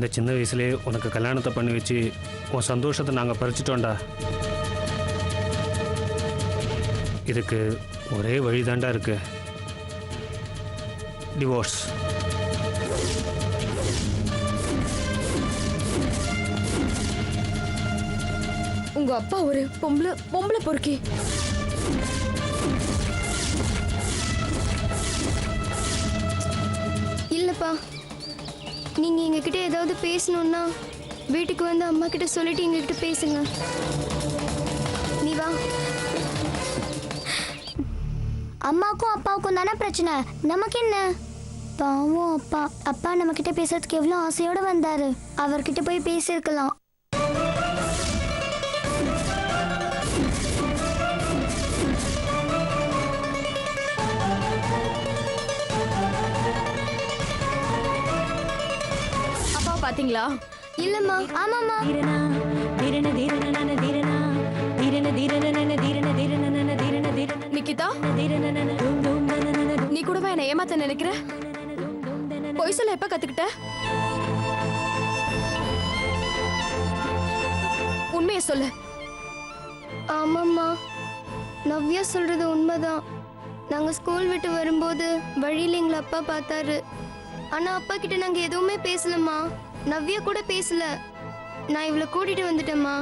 இந்த சின்ன வயசுலேயே உனக்கு கல்யாணத்தை பண்ணி வச்சு உன் சந்தோஷத்தை நாங்கள் பறிச்சிட்டோம்டா. இதுக்கு ஒரே வழிதாண்டா இருக்கு, டிவோர்ஸ். உங்க அப்பா ஒரு பொம்பளை பொறுக்கி. இல்லப்பா, நீங்க எங்ககிட்ட ஏதாவது பேசணும்னா வீட்டுக்கு வந்து அம்மா கிட்ட சொல்லிட்டு எங்ககிட்ட பேசுங்க. நீ வா. அம்மாக்கும் அப்பாவுக்கும் தானே பிரச்சனை, நமக்கு என்ன? பாவம் அப்பா. அப்பா நம்ம கிட்ட பேசுறதுக்கு எவ்வளவு ஆசையோட வந்தாரு. அவர்கிட்ட போய் பேசியிருக்கலாம். அப்பா பாத்தீங்களா? இல்லம்மா. ஆமாம்மா. நிக்கிதா, நீ கூடவா என்ன ஏமாத்த நினைக்கிற? பொய் சொல்ல எப்ப கத்துக்கிட்ட? உண்மையை சொல்லு. ஆமாம்மா, நவ்யா சொல்றது உண்மைதான். நாங்க ஸ்கூல் விட்டு வரும்போது வழியில் எங்களை அப்பா பார்த்தாரு. ஆனா அப்பா கிட்ட நாங்க எதுவுமே பேசலம்மா. நவ்யா கூட பேசல. நான் இவளை கூட்டிட்டு வந்துட்டேம்மா.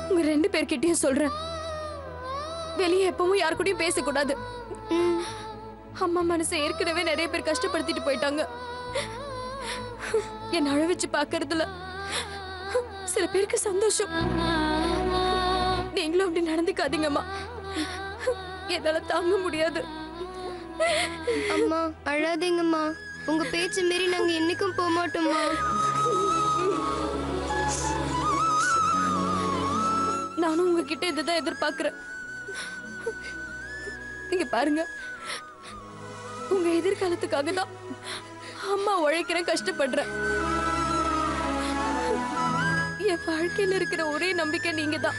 உங்க ரெண்டு பேர்கிட்டயும் சொல்றேன், வெளியே எப்பவும் யாரு கூடயும் பேசக்கூடாது. அம்மா மனசை ஏற்கனவே நிறைய பேர் கஷ்டப்படுத்திட்டு போயிட்டாங்க. என்ன அழவச்சு பாக்குறதுல சில பேருக்கு சந்தோஷம். நீங்களும் அப்படி நடந்துக்காதீங்கம்மா, என்னால தாங்க முடியாது. அம்மா அழாதீங்கம்மா. உங்க பேச்சு மீறி நாங்க என்னைக்கும் போக மாட்டோம்மா. நானும் உங்ககிட்ட இதுதான் எதிர்பார்க்கிறேன். நீங்க பாருங்க, உங்க எதிர்காலத்துக்காக தான் அம்மா உழைக்கிறேன், கஷ்டப்படுறேன். என் வாழ்க்கையில இருக்கிற ஒரே நம்பிக்கை நீங்க தான்.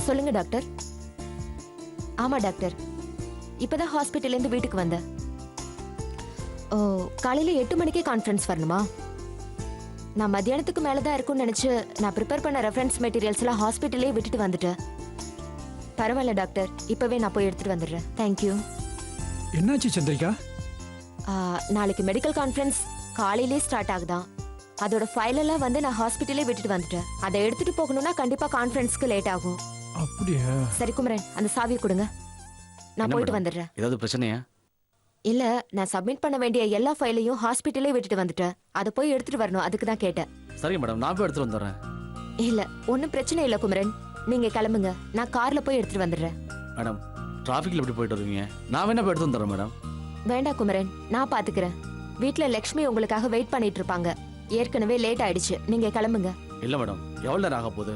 சொல்லுங்க டாக்டர். ஆமா டாக்டர், இப்பதான் ஹாஸ்பிட்டல்ல இருந்து வீட்டுக்கு வந்தேன். ஓ, காலையில 8 மணிக்கே கான்ஃபரன்ஸ் வரணுமா? நான் மத்தியானத்துக்கு மேலதான் இருக்கும்னு நினைச்சு நான் ப்ரிப்பேர் பண்ண ரெஃபரன்ஸ் மெட்டீரியல்ஸ் எல்லாம் ஹாஸ்பிட்டலே விட்டுட்டு வந்துட்டேன். பரவாயில்ல டாக்டர், இப்பவே நான் போய் எடுத்துட்டு வந்துடுறேன். தேங்க்யூ. என்னாச்சு சந்திரிகா? நாளைக்கு மெடிக்கல் கான்ஃபரன்ஸ் காலையிலே ஸ்டார்ட் ஆகுதான். அதோட ஃபைல் எல்லாம் வந்து நான் ஹாஸ்பிட்டலே விட்டுட்டு வந்துட்டேன். அதை எடுத்துட்டு போகணும்னா கண்டிப்பா கான்ஃபரன்ஸ்க்கு லேட் ஆகும். அப்படியா? சரி குமரன், அந்த சாவியை கொடுங்க, நான் போயிட்டு வந்துடுறேன். ஏதாவது பிரச்சனையா? இல்ல, நான் சப்மிட் பண்ண வேண்டிய எல்லா ஃபைலையும் ஹாஸ்பிட்டலே விட்டுட்டு வந்துட்டேன். அதை போய் எடுத்துட்டு வரணும், அதுக்கு தான் கேட்டேன். சரிங்க மேடம், நான் போய் எடுத்துட்டு வந்துடுறேன். இல்ல, ஒன்றும் பிரச்சனை இல்லை குமரன், நீங்க கிளம்புங்க, நான் கார்ல போய் எடுத்துட்டு வந்துடுறேன். மேடம், டிராஃபிக்ல எப்படி போயிட்டு வருவீங்க? நான் வேணா போய் எடுத்து வந்துடுறேன் மேடம். வேண்டாம் குமரன், நான் பாத்துக்கிறேன். வீட்ல லக்ஷ்மி உங்களுக்காக வெயிட் பண்ணிட்டு இருப்பாங்க. ஏற்கனவே லேட் ஆயிடுச்சு, நீங்க கிளம்புங்க. இல்ல மேடம், எவ்வளவு நேரம் ஆக போகுது?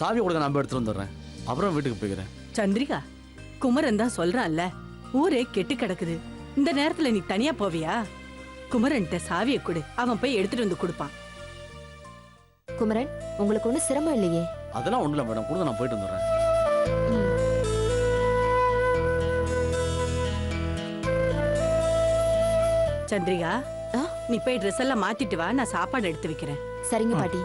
சாவி கொடுங்க, நான் போய் எடுத்துட்டு வந்துடுறேன். அப்புறம் வீட்டுக்கு போய்க்கிறேன். சந்திரிகா, குமரன் தான் சொல்றான்ல, ஊரே கெட்டு கிடக்குது. இந்த நேரத்துல நீ தனியா போவியா? குமரன்ட்ட சாவியை கொடு, அவன் போய் எடுத்துட்டு வந்து கொடுப்பான். குமரன், உங்களுக்கு ஒன்றும் சிரமம் இல்லையே? அதெல்லாம் ஒண்ணும் இல்ல மேடம், கொடுங்க, நான் போயிட்டு வந்துடுறேன். சந்திரிகா, நீ போய் ட்ரெஸ் எல்லாம் மாத்திட்டு வா, நான் சாப்பாடு எடுத்து வைக்கிறேன். சரிங்க பாட்டி.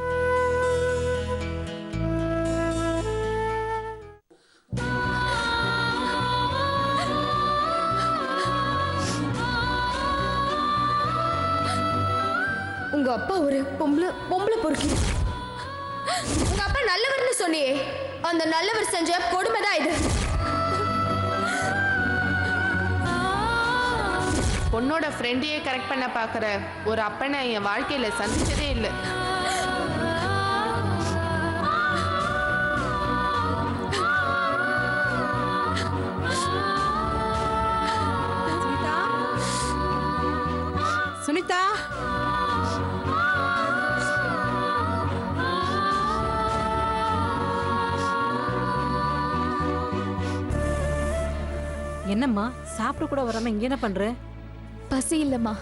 உங்க அப்பா ஒரு பொம்பளை பொறுக்கி. உங்க அப்பா நல்லவர்னு சொன்னியே, அந்த நல்லவர் செஞ்ச கொடுமைதான் இது. பொண்ணோட ஃப்ரெண்டையே கரெக்ட் பண்ண பாக்குற ஒரு அப்பனை என் வாழ்க்கையில சந்திச்சதே இல்லை. என்னம்மா சாப்பிட கூட வராம இங்க என்ன பண்ற? பசி இல்லம்மா,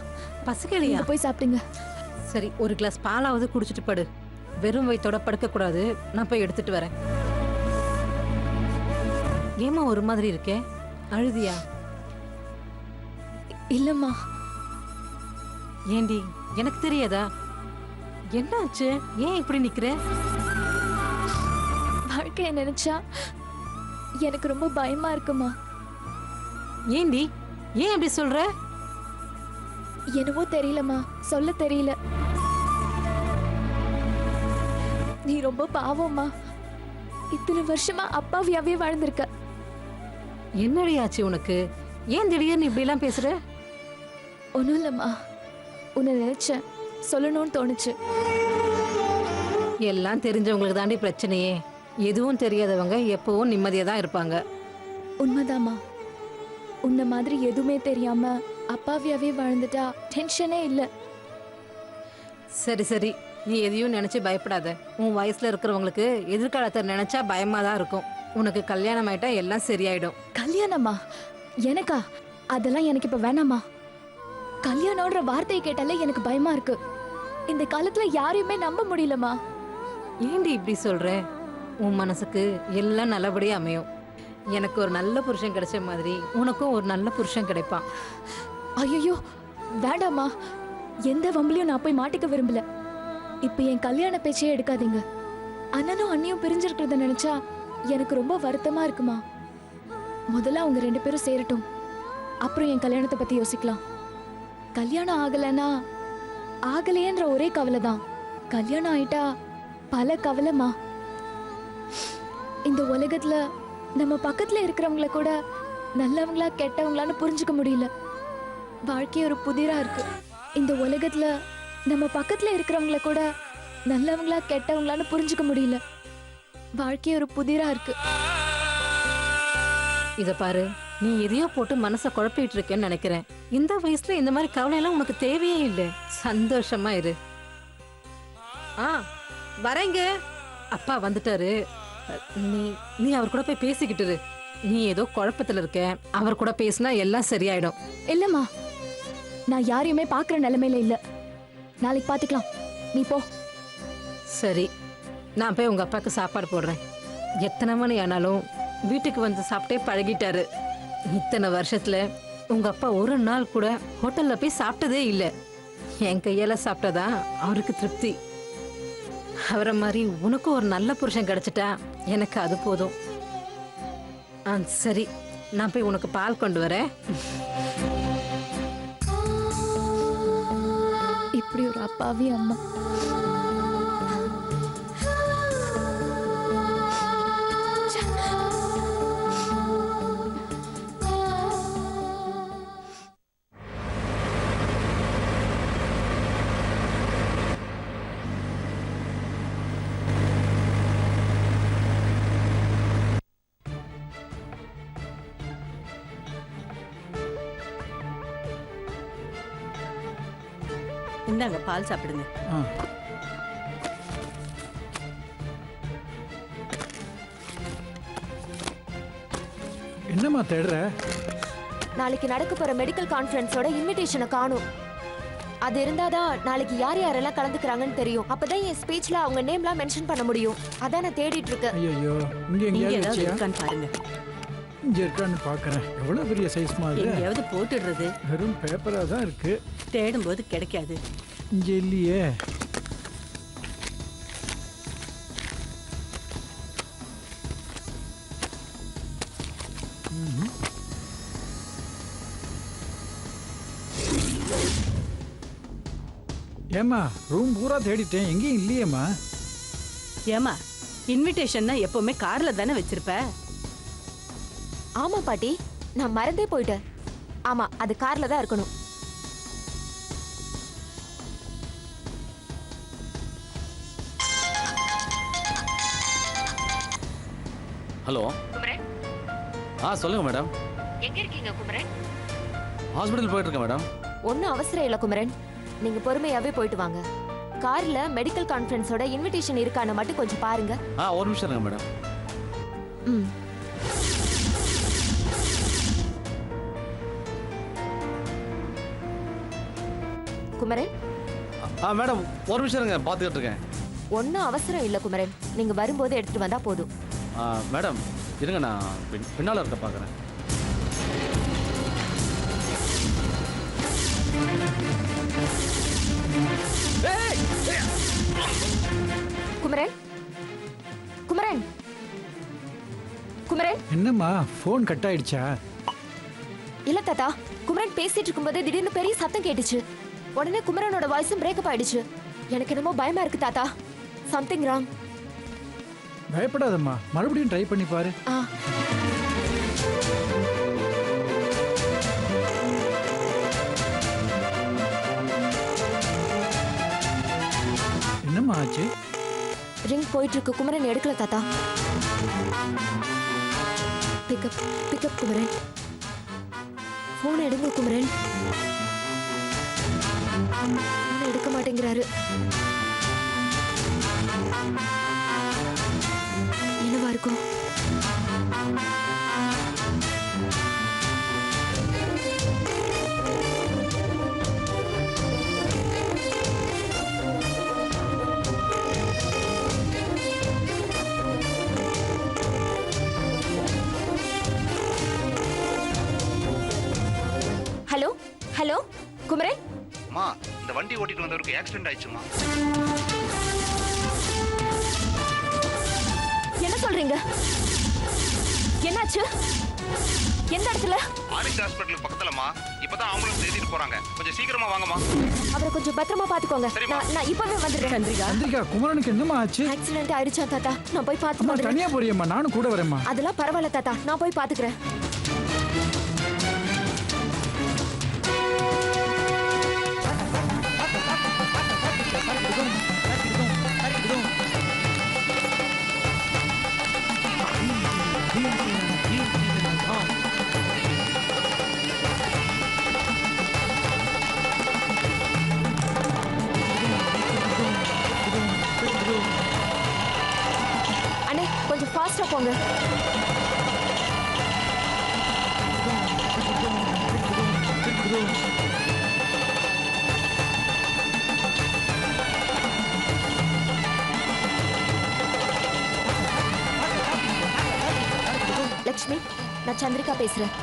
பசிக்கலையா? நீங்க போய் சாப்பிடுங்க. சரி, ஒரு கிளாஸ் பாலாவது குடிச்சிட்டு படு. வெறும் வயித்தோட படுக்க கூடாது. நான் போய் எடுத்துட்டு வரேன். ஏமா ஒரு மாதிரி இருக்கே? அழுதியா? இல்லம்மா, ஏண்டி, எனக்கு தெரியாதா? என்னாச்சு? ஏன் இப்படி நிக்கிற? வாழ்க்கையை நினைச்சா எனக்கு ரொம்ப பயமா இருக்குமா. ஏண்டி, ஏன் இப்படி சொல்ற? என்னவோ தெரியலம்மா, சொல்ல தெரியல. நீ ரொம்ப பாவம்மா. இத்தனை வருஷமா அப்பாவியாவே வாழ்ந்திருக்க. என்னடி ஆச்சு உனக்கு? ஏன் திடீர்னு இப்படி எல்லாம் பேசுற? ஒன்றும் இல்லம்மா, உன்னை நினைச்சேன், சொல்லணும்னு தோணுச்சு. எல்லாம் தெரிஞ்சவங்களுக்கு தாண்டி பிரச்சனையே. எதுவும் தெரியாதவங்க எப்பவும் நிம்மதியா தான் இருப்பாங்க. உண்மைதாம்மா, உன்னை மாதிரி எதுவுமே தெரியாம அப்பாவியாவே வாழ்ந்துட்டா டென்ஷனே இல்லை. சரி சரி, நீ எதையும் நினைச்சு பயப்படாத. உன் வயசுல இருக்கிறவங்களுக்கு எதிர்காலத்தை நினைச்சா பயமா தான் இருக்கும். உனக்கு கல்யாணம் ஆயிட்டா எல்லாம் சரியாயிடும். கல்யாணமா? எனக்கா? அதெல்லாம் எனக்கு இப்ப வேணாமா. கல்யாணம்ன்ற வார்த்தையை கேட்டாலே எனக்கு பயமா இருக்கு. இந்த காலத்துல யாரையுமே நம்ப முடியலமா. ஏண்டி இப்படி சொல்ற? உன் மனசுக்கு எல்லாம் நல்லபடியா அமையும். எனக்கு ஒரு நல்ல புருஷன் கிடைச்ச மாதிரி உனக்கும் ஒரு நல்ல புருஷன் கிடைப்பான். ஐயோ வேண்டாமா, எந்த வம்பளையும் நான் போய் மாட்டிக்க விரும்பல. இப்ப என் கல்யாண பேச்சே எடுக்காதீங்க. அண்ணனும் அண்ணியும் பிரிஞ்சிருக்கிறத நினைச்சா எனக்கு ரொம்ப வருத்தமா இருக்குமா. முதல்ல அவங்க 2 பேரும் சேரட்டும், அப்புறம் என் கல்யாணத்தை பத்தி யோசிக்கலாம். கல்யாணம் ஆகலைன்னா ஆகலையன்ற ஒரே கவலை தான். கல்யாணம் ஆயிட்டா பல கவலைமா. இந்த உலகத்துல நம்ம பக்கத்துல இருக்கிறவங்கள கூட நல்லவங்களா கெட்டவங்களான்னு புரிஞ்சுக்க முடியல. வாழ்க்கை ஒரு புதிரா இருக்கு. இந்த உலகத்துல நம்ம பக்கத்துல இருக்கிறவங்கள கூட நல்லவங்களா கெட்டவங்களான்னு புரிஞ்சுக்க முடியல. வாழ்க்கை ஒரு புதிரா இருக்கு. இத பாரு, நீ எதையோ போட்டு மனசை குழப்பிட்டு இருக்கேன்னு நினைக்கிறேன். இந்த வயசுல இந்த மாதிரி கவலை எல்லாம் உனக்கு தேவையே இல்லை. சந்தோஷமா இரு. வரேங்க. அப்பா வந்துட்டாரு. நீ நீ அவர் கூட போய் பேசிக்கிட்டு இரு. நீ ஏதோ குழப்பத்துல இருக்க. அவர் கூட பேசினா எல்லாம் சரியாயிடும். இல்லம்மா, நான் யாரையுமே பாக்குற நிலைமையில இல்ல. நாளைக்கு பாத்துக்கலாம், நீ போ. சரி, நான் போய் உங்க அப்பாவுக்கு சாப்பாடு போடுறேன். எத்தனை மணி ஆனாலும் வீட்டுக்கு வந்து சாப்பிட்டே பழகிட்டாரு. இத்தனை வருஷத்துல உங்க அப்பா ஒரு நாள் கூட ஹோட்டல்ல போய் சாப்பிட்டதே இல்லை. என் கையால சாப்பிட்டதா அவருக்கு திருப்தி. அவரை மாதிரி உனக்கும் ஒரு நல்ல புருஷன் கிடைச்சிட்டா எனக்கு அது போதும். சரி, நான் போய் உனக்கு பால் கொண்டு வரேன். இப்படி ஒரு அப்பாவி அம்மா. இந்தாங்க, பால் சாப்பிடுங்க. ஆ. என்னம்மா தேடுற? நாளைக்கு நடக்க போற மெடிக்கல் கான்ஃபரன்ஸோட இன்விடேஷனை காணும். அது இருந்தாதான் நாளைக்கு யார் யாரெல்லாம் கலந்துக்கிறாங்கன்னு தெரியும். அப்பதான் என் ஸ்பீச்ல அவங்க நேம்லாம் மென்ஷன் பண்ண முடியும். அதான் நான் தேடிட்டு இருக்கேன். ஐயோ, இங்க இங்க எங்கேயாவது ஏதாவது வச்சியா? இருக்கான்னு பாருங்க. இங்க இருக்கான்னு பாக்குறேன். எவ்வளவு பெரிய சைஸ் மாதிரி. எங்கேயாவது போட்டுடுறது. வெறும் பேப்பரா தான் இருக்கு. தேடும் போது கிடைக்காது. இங்க இல்லையே. ஏமா, ரூம் பூரா தேடிட்டேன், எங்கேயும் இல்லையேம்மா. ஏமா, இன்விடேஷன்னா எப்பவுமே கார்ல தானே வச்சிருப்ப? ஆமா பாட்டி, நான் மறந்தே போயிட்டேன். ஆமா, அது கார்ல தான் இருக்கணும். ஹலோ. சொல்லுங்க மேடம். எங்க இருக்கீங்க குமரன்? ஹாஸ்பிட்டல் போயிட்டு இருக்கேன் மேடம். ஒன்னும் அவசரம் இல்ல குமரன், நீங்க பொறுமையாவே போயிட்டு வாங்க. கார்ல மெடிக்கல் கான்ஃபரன்ஸோட இன்விடேஷன் இருக்கான்னு மட்டும் கொஞ்சம் பாருங்க. ஒரு நிமிஷம் இருங்க மேடம். ம். குமரன் மேடம் ஒரு நிமிஷம் இருங்க பார்த்துக்கிட்டு இருக்கேன். ஒன்றும் அவசரம் இல்லை குமரன், நீங்க வரும்போது எடுத்துட்டு வந்தா போதும். மேடம் இருங்க, நான் பின்னால் இருக்க பார்க்குறேன். குமரன் குமரன் குமரன். என்னம்மா ஃபோன் கட் ஆயிடுச்சா? இல்ல தாத்தா, குமரன் பேசிட்டு இருக்கும்போதே திடீர்னு பெரிய சத்தம் கேட்டுச்சு. உடனே குமரனோட வாய்ஸும் பிரேக்கப் ஆயிடுச்சு. எனக்கு என்னமோ பயமா இருக்கு தாத்தா. Something wrong. பயப்படாதம்மா, மறுபடியும் ட்ரை பண்ணி பாரு. என்னம்மா ஆச்சு? ரிங் போயிட்டு இருக்கு, குமரன் எடுக்கல தாத்தா. Pickup pickup Kumaran. போன் எடுங்க குமரன். phone எடுக்க மாட்டேங்கிறாரு. என்னவா இருக்கும்? Hello hello Kumaran. அம்மா, இந்த வண்டி ஓட்டிட்டு வந்தவருக்கு ஆக்சிடென்ட் ஆயிடுச்சுமா. என்ன சொல்றீங்க? என்னாச்சு? எந்த இடத்துல? ஆர்எஸ் ஹாஸ்பிடலுக்கு பக்கத்துலமா. இப்பதான் ஆம்புலன்ஸ் ஏத்திட்டு போறாங்க. கொஞ்சம் சீக்கிரமா வாங்கம்மா. அவரை கொஞ்சம் பத்திரமா பாத்துக்கோங்க. நான் இப்பவே வந்துடுறேன். சந்திரிகா, குமரனுக்கு என்னம்மா ஆச்சு? ஆக்சிடென்ட் ஆயிடுச்சா தாத்தா? நான் போய் அம்மா பாத்துக்கிறேன். தனியா போறியம்மா? நானும் கூட வரேம்மா. அதெல்லாம் பரவாயில்ல தாத்தா, நான் போய் பாத்துக்கிறேன். அண்ணே கொஞ்சம் ஃபாஸ்டா போங்க. லக்ஷ்மி, நான் சந்திரிகா பேசுறேன்.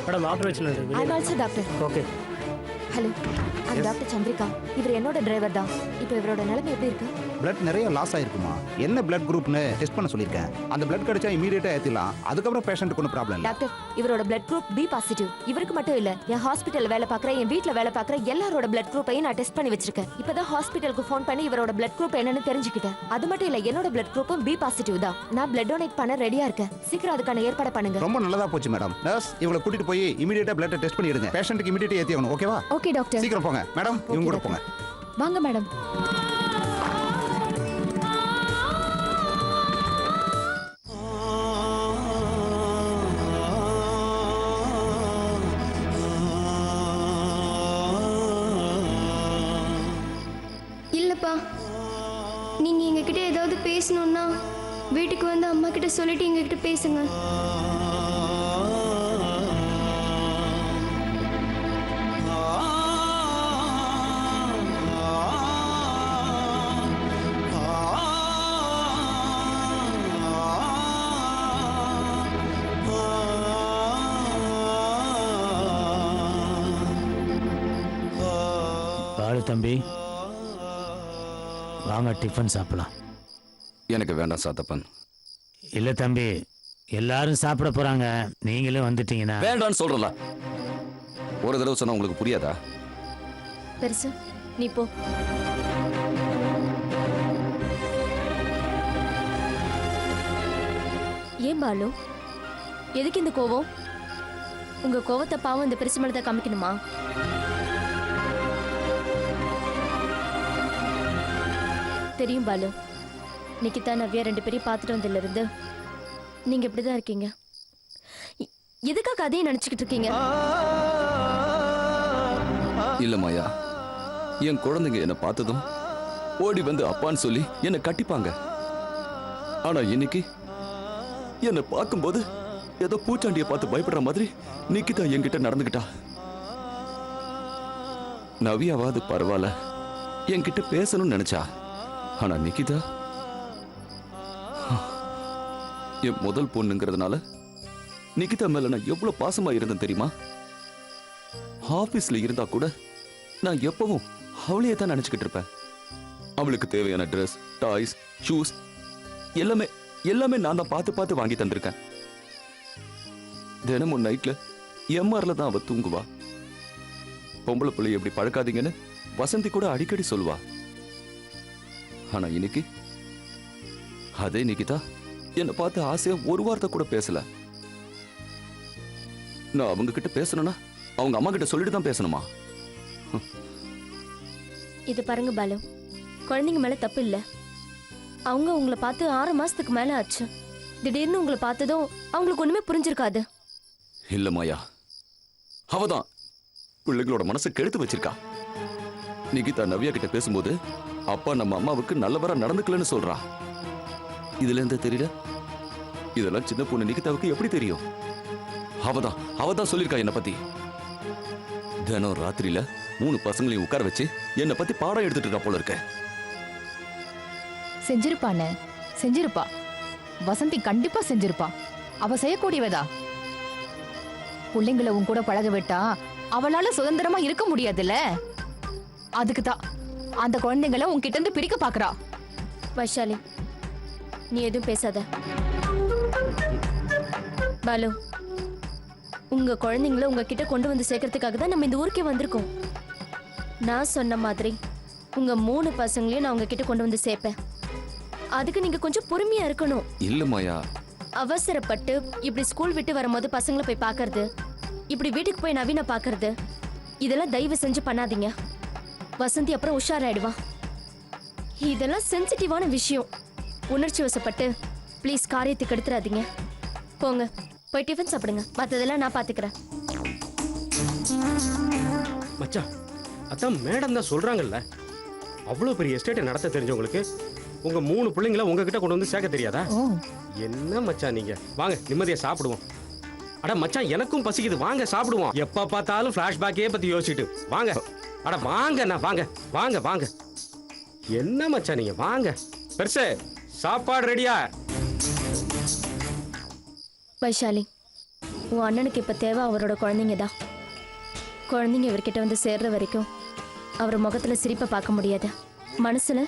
Madam operation I am also doctor. Okay. Hello, அந்த டாக்டர் சந்திரிகா. இவர் என்னோட டிரைவர் தான். இப்போ இவரோட நிலைமை எப்படி இருக்கு? பிளட் நிறைய லாஸ் ஆயிருக்குமா. என்ன பிளட் குரூப்னு டெஸ்ட் பண்ண சொல்லியிருக்கேன். அந்த பிளட் கிடைச்சா இமீடியட்டா ஏத்திடலாம். அதுக்கப்புறம் பேஷண்ட்டுக்கு ஒன்றும் ப்ராப்ளம் இல்லை. டாக்டர், இவரோட பிளட் குரூப் பி பாசிட்டிவ். இவருக்கு மட்டும் இல்ல, என் ஹாஸ்பிட்டல் வேலை பார்க்குற, என் வீட்டில் வேலை பார்க்குற எல்லாரோட பிளட் குரூப்பையும் நான் டெஸ்ட் பண்ணி வச்சிருக்கேன். இப்பதான் ஹாஸ்பிட்டலுக்கு ஃபோன் பண்ணி இவரோட பிளட் குரூப் என்னன்னு தெரிஞ்சுக்கிட்டேன். அது மட்டும் இல்ல, என்னோட பிளட் குரூப்பும் பி பாசிட்டிவ் தான். நான் பிளட் டொனேட் பண்ண ரெடியா இருக்கேன். சீக்கிரம் அதுக்கான ஏற்பாடு பண்ணுங்க. ரொம்ப நல்லதா போச்சு மேடம். நர்ஸ், இவங்களை கூட்டிட்டு போய் இமீடியட்டா பிளட் டெஸ்ட் பண்ணிடுங்க. பேஷண்ட்டுக்கு இமீடியட்டா ஏத்தி ஆகணும். ஓகேவா? Okay doctor. சீக்கிரம் போங்க மேடம். இவங்க கூட போங்க. வாங்க மேடம். இல்லப்பா, நீங்க எங்ககிட்ட ஏதாவது பேசணும்னா வீட்டுக்கு வந்து அம்மா கிட்ட சொல்லிட்டு எங்ககிட்ட பேசுங்க. பாலு தம்பி, வாங்க டிஃபன் சாப்பிடலாம். எனக்கு வேண்டாம் சாத்தப்பன். இல்லை தம்பி, எல்லாரும் சாப்பிட போறாங்க, நீங்களும் வந்துட்டீங்கன்னா. வேண்டான்னு சொல்றல. ஒரு தடவை சொன்னா உங்களுக்கு புரியாதா? பெருசு நீ போ. ஏன் பாலு, எதுக்கு இந்த கோவம்? உங்க கோவத்தை பாவம் இந்த பெருசு மேலதான் காமிக்கணுமா? தெரியும் பாலு, நிக்கிதா நவ்யா 2 பேரையும் பார்த்துட்டு வந்ததுல இருந்து நீங்க இப்படிதான் இருக்கீங்க. எதுக்காக அதையும் நினைச்சுக்கிட்டு இருக்கீங்க? இல்ல மாயா, என் குழந்தைங்க என்ன பார்த்ததும் ஓடி வந்து அப்பான்னு சொல்லி என்னை கட்டிப்பாங்க. ஆனா இன்னைக்கு என்னை பார்க்கும்போது ஏதோ பூச்சாண்டியை பார்த்து பயப்படுற மாதிரி நிக்கிதா என்கிட்ட நடந்துகிட்டா. நவியாவாது பரவாயில்ல, என்கிட்ட பேசணும்னு நினைச்சா. ஆனா நிக்கிதா என் முதல் பொண்ணுங்கிறதுனால நிக்கிதா மேல நான் எவ்வளவு பாசமா இருந்தேன் தெரியுமா? ஆபீஸ்ல இருந்தா கூட நான் எப்பவும் அவளையே தான் நினைச்சுக்கிட்டு இருப்பேன். அவளுக்கு தேவையான ட்ரெஸ், டாய்ஸ், ஷூஸ் எல்லாமே எல்லாமே நான் தான் பார்த்து பார்த்து வாங்கி தந்திருக்கேன். தினமும் நைட்ல எம்ஆர்ல தான் அவ தூங்குவா. பொம்பளை பிள்ளை எப்படி பழக்காதீங்கன்னு வசந்தி கூட அடிக்கடி சொல்லுவா. ஆனா இன்னைக்கு அதே நிக்கிதா என்னை பார்த்து ஆசையா ஒரு வார்த்தை கூட பேசல. நான் அவங்க கிட்ட பேசணும்னா அவங்க அம்மா கிட்ட சொல்லிட்டு தான் பேசணுமா? இது பாருங்க பாலு, குழந்தைங்க மேல தப்பு இல்ல. அவங்க உங்களை பார்த்து 6 மாசத்துக்கு மேல ஆச்சு. திடீர்னு உங்களை பார்த்ததும் அவங்களுக்கு ஒண்ணுமே புரிஞ்சிருக்காது. இல்ல மாயா, அவதான் பிள்ளைகளோட மனசை கெடுத்து வச்சிருக்கா. நிகிதா நவ்யா கிட்ட பேசும்போது அப்பா நம்ம அம்மாவுக்கு நல்லவரா நடந்துக்கலன்னு சொல்றா. இதுல இருந்து தெரியல, இதெல்லாம் சின்ன பொண்ணு நிகிதாவுக்கு எப்படி தெரியும்? அவதான் சொல்லிருக்கா என்ன பத்தி. தினம் ராத்திரியில 3 பசங்களையும் உட்கார வச்சு என்னை பத்தி பாடம் எடுத்துட்டு இருக்கா போல இருக்க. செஞ்சிருப்பானே, செஞ்சிருப்பா. வசந்தி கண்டிப்பா செஞ்சிருப்பா. அவ செய்யக்கூடியவதா. பிள்ளைங்களை உன் கூட பழக விட்டா அவளால சுதந்திரமா இருக்க முடியாதுல்ல. அதுக்குதான் அந்த குழந்தைங்களை உன்கிட்ட இருந்து பிரிக்க பாக்குறா. வைஷாலி, நீ எதுவும் பேசாத. பாலு, உங்க குழந்தைங்களை உங்ககிட்ட கொண்டு வந்து சேர்க்கறதுக்காக தான் நம்ம இந்த ஊருக்கே வந்திருக்கோம். நான் சொன்ன மாதிரி உங்க 3 பசங்களையும் நான் உங்ககிட்ட கொண்டு வந்து சேர்ப்பேன். அதுக்கு நீங்க கொஞ்சம் பொறுமையா இருக்கணும். இல்ல மாயா, அவசரப்பட்டு இப்படி ஸ்கூல் விட்டு வரும்போது பசங்களை போய் பார்க்கறது, இப்படி வீட்டுக்கு போய் நவீன பார்க்கறது, இதெல்லாம் தயவு செஞ்சு பண்ணாதீங்க. வசந்தி அப்புறம் உஷாராயிடுவா. இதெல்லாம் சென்சிட்டிவான விஷயம். உணர்ச்சி வசப்பட்டு ப்ளீஸ் காரியத்துக்கு எடுத்துறாதீங்க. போங்க, போய் டிஃபன் சாப்பிடுங்க. மற்றதெல்லாம் நான் பார்த்துக்கிறேன். மச்சான், அதான் மேடம் தான் சொல்றாங்கல்ல, அவ்வளோ பெரிய எஸ்டேட்டை நடத்த தெரிஞ்சவங்களுக்கு உங்க 3 பிள்ளைங்களை உங்ககிட்ட கொண்டு வந்து சேர்க்க தெரியாதா? என்ன மச்சான் நீங்க, வாங்க நிம்மதியா சாப்பிடுவோம். அட மச்சான், எனக்கும் பசிக்குது, வாங்க சாப்பிடுவோம். எப்ப பார்த்தாலும் பிளாஷ்பேக்கே பத்தி யோசிச்சுட்டு வாங்க. அட வாங்க, நான் வாங்க வாங்க வாங்க. என்ன மச்சான் நீங்க, வாங்க. பெருசு, சாப்பாடு ரெடியா? வைஷாலி, உன் அண்ணனுக்கு இப்ப தேவை அவரோட குழந்தைங்க தான். குழந்தைங்க இவர்கிட்ட வந்து சேர்ற வரைக்கும் அவர் முகத்துல சிரிப்பை பார்க்க முடியாது, மனசுல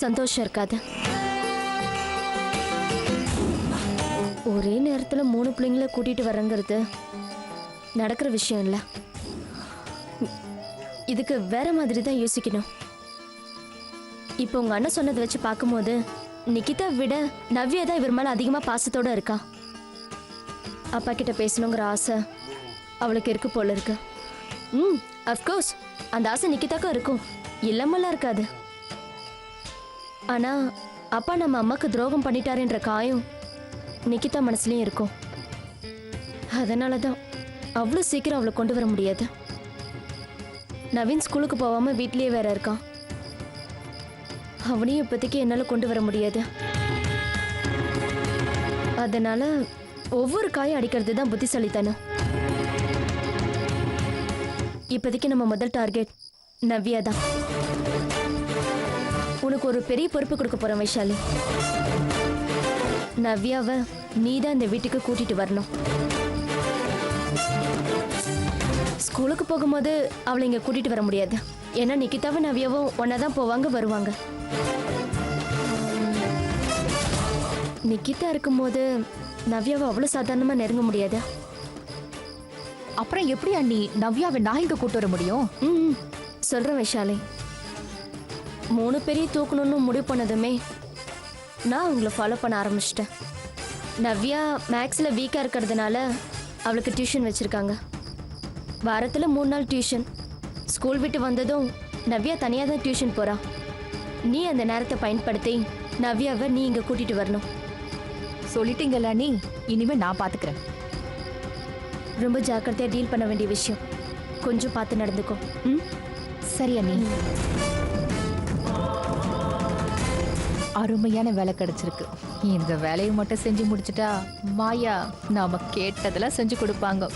சந்தோஷம் இருக்காது. ஒரே நேரத்துல 3 பிள்ளைங்களை கூட்டிட்டு வரங்கிறது நடக்கிற விஷயம் இல்ல. இதுக்கு வேற மாதிரி தான் யோசிக்கணும். இப்போ உங்க அண்ணன் சொன்னதை வச்சு பார்க்கும்போது நிகிதா விட நவ்யா தான் இவர் மேல அதிகமா பாசத்தோட இருக்கா. அப்பா கிட்ட பேசணுங்கிற ஆசை அவளுக்கு இருக்கு போல இருக்கு. அஃப்கோர்ஸ் அந்த ஆசை நிக்கிதாக்கும் இருக்கும், இல்லாமலாம் இருக்காது. ஆனா அப்பா நம்ம அம்மாக்கு துரோகம் பண்ணிட்டாருன்ற காயம் நிக்கிதா மனசுலயும் இருக்கும். அதனாலதான் அவ்வளவு சீக்கிரம் அவளை கொண்டு வர முடியாது. நவீன் ஸ்கூலுக்கு போகாம வீட்லயே வேற இருக்கான். அவனையும் இப்போதைக்கு என்னால கொண்டு வர முடியாது. அதனால ஒவ்வொரு காயும் அடிக்கிறது தான் புத்திசாலித்தனம். இப்போதைக்கு நம்ம முதல் டார்கெட் நவ்யா தான். உனக்கு ஒரு பெரிய பொறுப்பு கொடுக்க போறேன் வைஷாலி. நவ்யாவை நீ தான் இந்த வீட்டுக்கு கூட்டிட்டு வரணும். ஸ்கூலுக்கு போகும்போது அவளை இங்க கூட்டிட்டு வர முடியாது. ஏன்னா நிக்கிதாவும் நவ்யாவும் ஒன்னா தான் போவாங்க வருவாங்க. நிக்கிதா இருக்கும்போது நவ்யாவை அவ்வளவு சாதாரணமா நெருங்க முடியாது. அப்புறம் எப்படி அண்ணி நவ்யாவை நான் இங்க கூட்டு வர முடியும்? சொல்றேன் வைஷாலி. 3 பேரையும் தூக்கணும்னு முடிவு பண்ணதுமே நான் அவங்கள ஃபாலோ பண்ண ஆரம்பிச்சிட்டேன். நவ்யா மேக்ஸில் வீக்காக இருக்கிறதுனால அவளுக்கு டியூஷன் வச்சுருக்காங்க. வாரத்தில் 3 நாள் டியூஷன். ஸ்கூல் விட்டு வந்ததும் நவ்யா தனியாக தான் டியூஷன் போகிறா. நீ அந்த நேரத்தை பயன்படுத்தி நவ்யாவை நீ இங்கே கூட்டிகிட்டு வரணும். சொல்லிட்டீங்கல்ல அண்ணி, இனிமே நான் பாத்துக்கிறேன். ரொம்ப ஜாக்கிரதையாக டீல் பண்ண வேண்டிய விஷயம். கொஞ்சம் பார்த்து நடந்துக்கோ. சரி அண்ணி. அருமையான வேலை கிடைச்சிருக்கு. இந்த வேலையை மட்டும் செஞ்சு முடிச்சிட்டா மாயா நாம கேட்டதெல்லாம் செஞ்சு கொடுப்பாங்க.